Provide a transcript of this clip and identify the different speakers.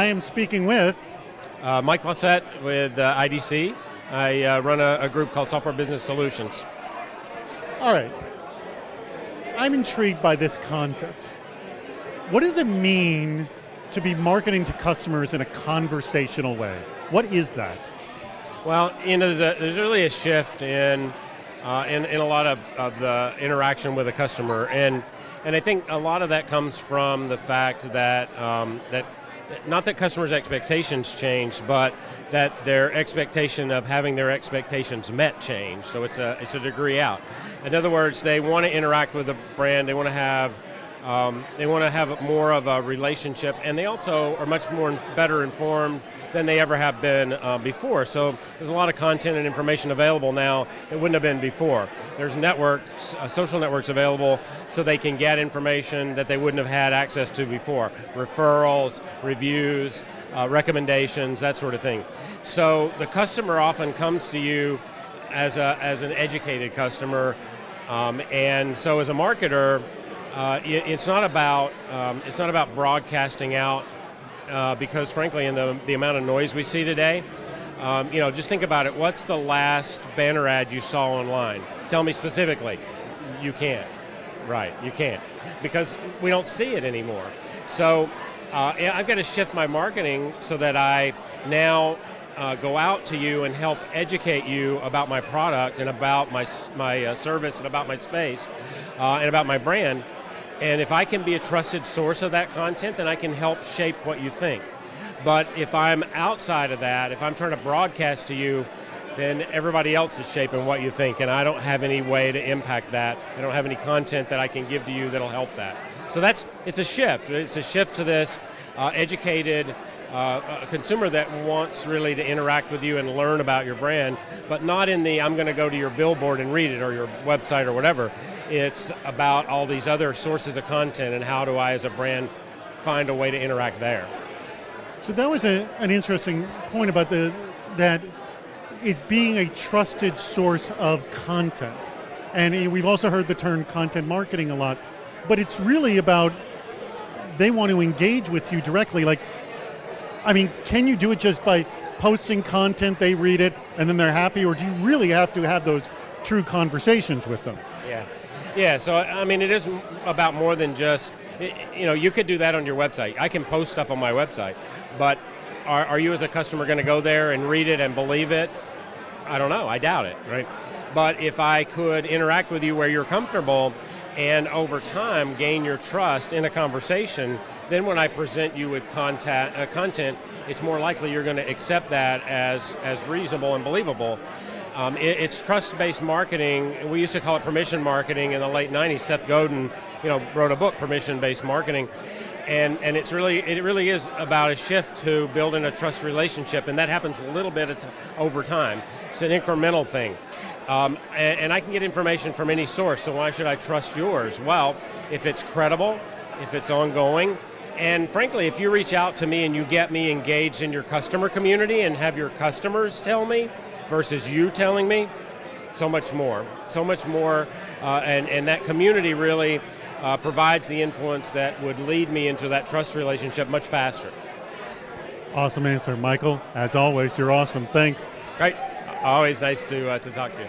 Speaker 1: I am speaking with
Speaker 2: Mike Fauscette with IDC. I run a group called Software Business Solutions.
Speaker 1: All right. I'm intrigued by this concept. What does it mean to be marketing to customers in a conversational way? What is that?
Speaker 2: Well, there's really a shift in a lot of the interaction with a customer, and I think a lot of that comes from the fact that not that customers' expectations change, but that their expectation of having their expectations met change. So it's a degree out. In other words, they want to interact with the brand. They want to have more of a relationship, and they also are much more better informed than they ever have been before. So there's a lot of content and information available now that wouldn't have been before. There's networks, social networks available, so they can get information that they wouldn't have had access to before. Referrals, reviews, recommendations, that sort of thing. So the customer often comes to you as an educated customer, and so as a marketer, it's not about broadcasting out because, frankly, in the amount of noise we see today, just think about it. What's the last banner ad you saw online? Tell me specifically. You can't. Right, you can't, because we don't see it anymore. So I've got to shift my marketing so that I now go out to you and help educate you about my product and about my service and about my space and about my brand. And if I can be a trusted source of that content, then I can help shape what you think. But if I'm outside of that, if I'm trying to broadcast to you, then everybody else is shaping what you think, and I don't have any way to impact that. I don't have any content that I can give to you that'll help that. So it's a shift. It's a shift to this educated consumer that wants really to interact with you and learn about your brand, but not in the I'm going to go to your billboard and read it or your website or whatever. It's about all these other sources of content and how do I as a brand find a way to interact there.
Speaker 1: So that was an interesting point about that it being a trusted source of content. And we've also heard the term content marketing a lot, but it's really about they want to engage with you directly. Can you do it just by posting content, they read it, and then they're happy, or do you really have to have those true conversations with them?
Speaker 2: Yeah, so it is about more than just, you could do that on your website. I can post stuff on my website, but are you as a customer going to go there and read it and believe it? I don't know, I doubt it, right? But if I could interact with you where you're comfortable and over time gain your trust in a conversation, then when I present you with content, it's more likely you're going to accept that as reasonable and believable. It's trust-based marketing. We used to call it permission marketing in the late 90s. Seth Godin, wrote a book, Permission-Based Marketing, and it really is about a shift to building a trust relationship, and that happens a little bit over time. It's an incremental thing. And I can get information from any source, so why should I trust yours? Well, if it's credible, if it's ongoing, and frankly, if you reach out to me and you get me engaged in your customer community and have your customers tell me versus you telling me, so much more, and that community really provides the influence that would lead me into that trust relationship much faster.
Speaker 1: Awesome answer, Michael. As always, you're awesome. Thanks.
Speaker 2: Great. Always nice to talk to you.